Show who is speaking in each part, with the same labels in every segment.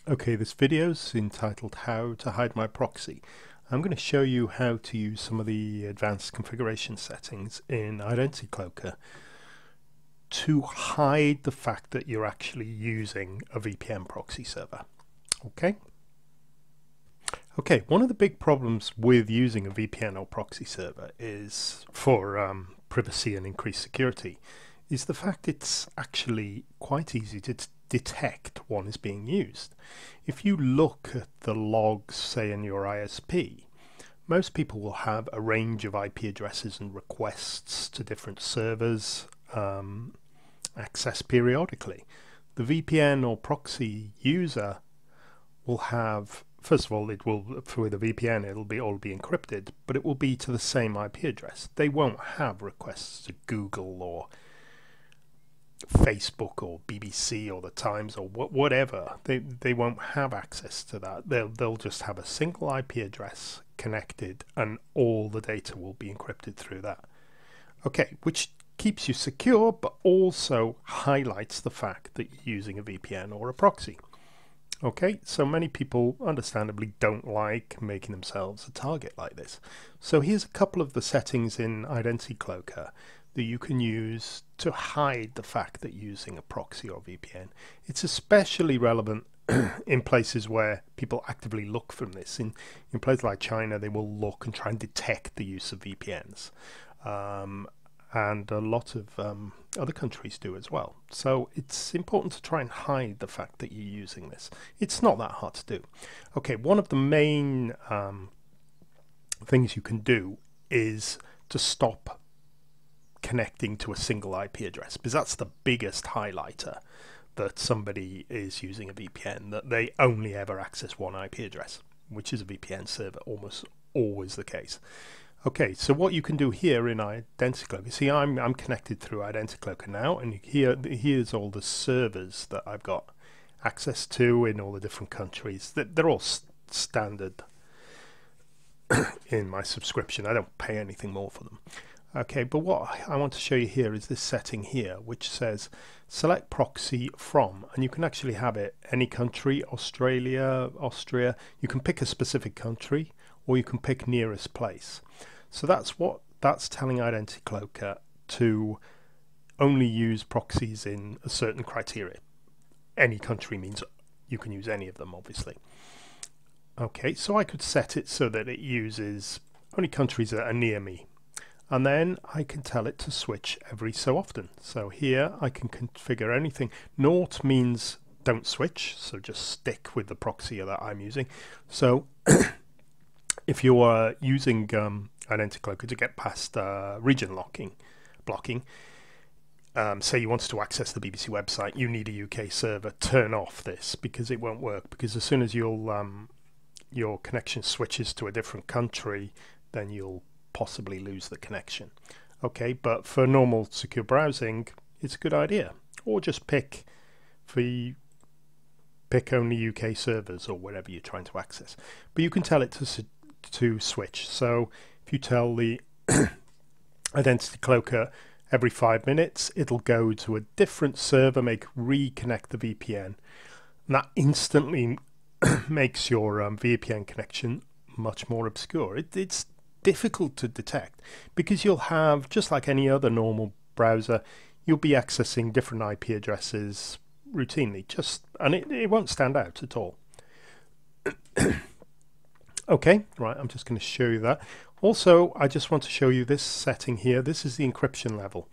Speaker 1: Okay, this video is entitled How to Hide My Proxy. I'm going to show you how to use some of the advanced configuration settings in Identity Cloaker to hide the fact that you're actually using a VPN proxy server. Okay? Okay, one of the big problems with using a VPN or proxy server is for privacy and increased security is the fact it's actually quite easy to detect one is being used. If you look at the logs, say in your ISP, most people will have a range of IP addresses and requests to different servers accessed periodically. The VPN or proxy user will have, first of all, it will, with a VPN, it'll be all be encrypted, but it will be to the same IP address. They won't have requests to Google or Facebook or BBC or the Times or whatever. They won't have access to that. They'll just have a single IP address connected, and all the data will be encrypted through that. Okay, which keeps you secure, but also highlights the fact that you're using a VPN or a proxy. Okay, so many people understandably don't like making themselves a target like this. So here's a couple of the settings in Identity Cloaker that you can use to hide the fact that you're using a proxy or VPN. It's especially relevant in places where people actively look for this. In places like China, they will look and try and detect the use of VPNs. And a lot of other countries do as well. So it's important to try and hide the fact that you're using this. It's not that hard to do. Okay, one of the main things you can do is to stop connecting to a single IP address, because that's the biggest highlighter that somebody is using a VPN, that they only ever access one IP address, which is a VPN server, almost always the case. Okay, so what you can do here in Identity Cloaker, see I'm connected through Identity Cloaker now, and here's all the servers that I've got access to in all the different countries. They're all standard in my subscription. I don't pay anything more for them. Okay, but what I want to show you here is this setting here, which says select proxy from, and you can actually have it any country, Australia, Austria. You can pick a specific country, or you can pick nearest place. So that's telling Identity Cloaker to only use proxies in a certain criteria. Any country means you can use any of them, obviously. Okay, so I could set it so that it uses only countries that are near me. And then I can tell it to switch every so often. So here I can configure anything. Naught means don't switch, so just stick with the proxy that I'm using. So if you are using Identity Cloaker to get past region blocking, say you wanted to access the BBC website, you need a UK server, turn off this, because it won't work. Because as soon as your connection switches to a different country, then you'll possibly lose the connection. Okay, but for normal secure browsing, it's a good idea. Or just pick only UK servers or whatever you're trying to access. But you can tell it to switch. So if you tell the Identity Cloaker every 5 minutes, it'll go to a different server, reconnect the VPN. And that instantly makes your VPN connection much more obscure. It's difficult to detect because you'll have, just like any other normal browser, you'll be accessing different IP addresses routinely, and it won't stand out at all. Okay, right, I'm just going to show you that. Also, I just want to show you this setting here. This is the encryption level.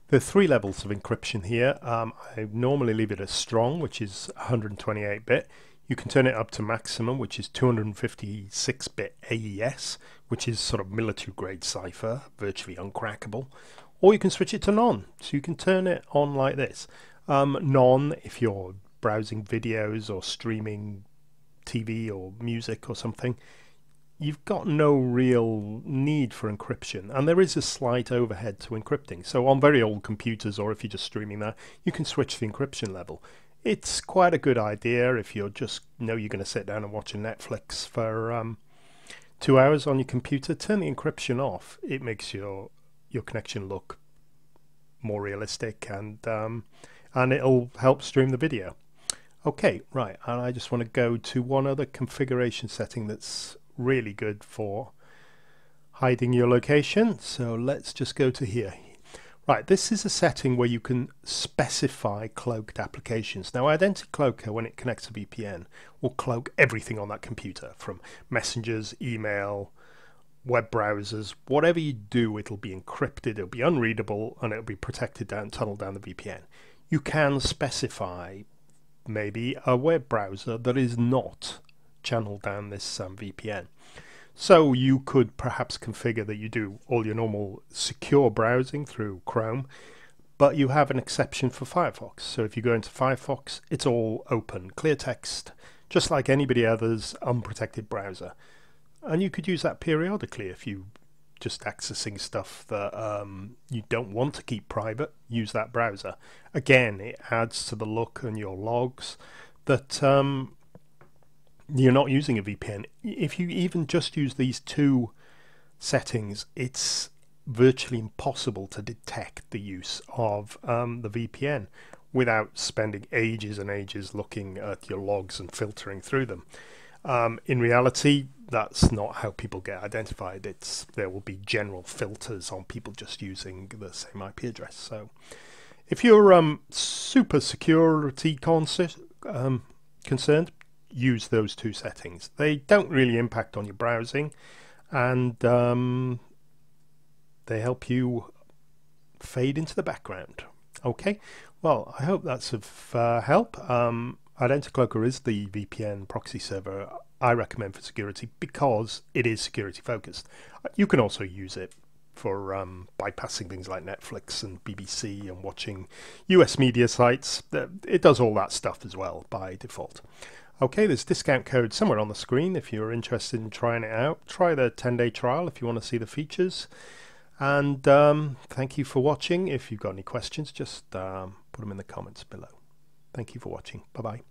Speaker 1: There are 3 levels of encryption here. I normally leave it as strong, which is 128-bit. You can turn it up to maximum, which is 256-bit AES, which is sort of military-grade cipher, virtually uncrackable. Or you can switch it to none, so you can turn it on like this. None if you're browsing videos or streaming TV or music or something. You've got no real need for encryption, and there is a slight overhead to encrypting. So on very old computers, or if you're just streaming that, you can switch the encryption level. It's quite a good idea if you're just you're going to sit down and watch a Netflix for 2 hours on your computer. Turn the encryption off. It makes your connection look more realistic, and it'll help stream the video. Okay, right, and I just want to go to one other configuration setting that's really good for hiding your location. So let's just go to here. Right, this is a setting where you can specify cloaked applications. Now, Identity Cloaker, when it connects to VPN, will cloak everything on that computer, from messengers, email, web browsers. Whatever you do, it'll be encrypted, it'll be unreadable, and it'll be protected tunneled down the VPN. You can specify maybe a web browser that is not channeled down this VPN. So you could perhaps configure that you do all your normal secure browsing through Chrome, but you have an exception for Firefox. So if you go into Firefox, it's all open, clear text, just like anybody else's unprotected browser. And you could use that periodically if you just accessing stuff that you don't want to keep private. Use that browser. Again, it adds to the look and your logs that you're not using a VPN. If you even just use these two settings, it's virtually impossible to detect the use of the VPN without spending ages and ages looking at your logs and filtering through them. In reality, that's not how people get identified. There will be general filters on people just using the same IP address. So if you're super security concerned, use those two settings. They don't really impact on your browsing, and they help you fade into the background. Okay, well, I hope that's of help. Identity Cloaker is the VPN proxy server I recommend for security because it is security focused. You can also use it for bypassing things like Netflix and BBC and watching US media sites. It does all that stuff as well by default. Okay, there's discount code somewhere on the screen if you're interested in trying it out. Try the 10-day trial if you want to see the features. And thank you for watching. If you've got any questions, just put them in the comments below. Thank you for watching. Bye-bye.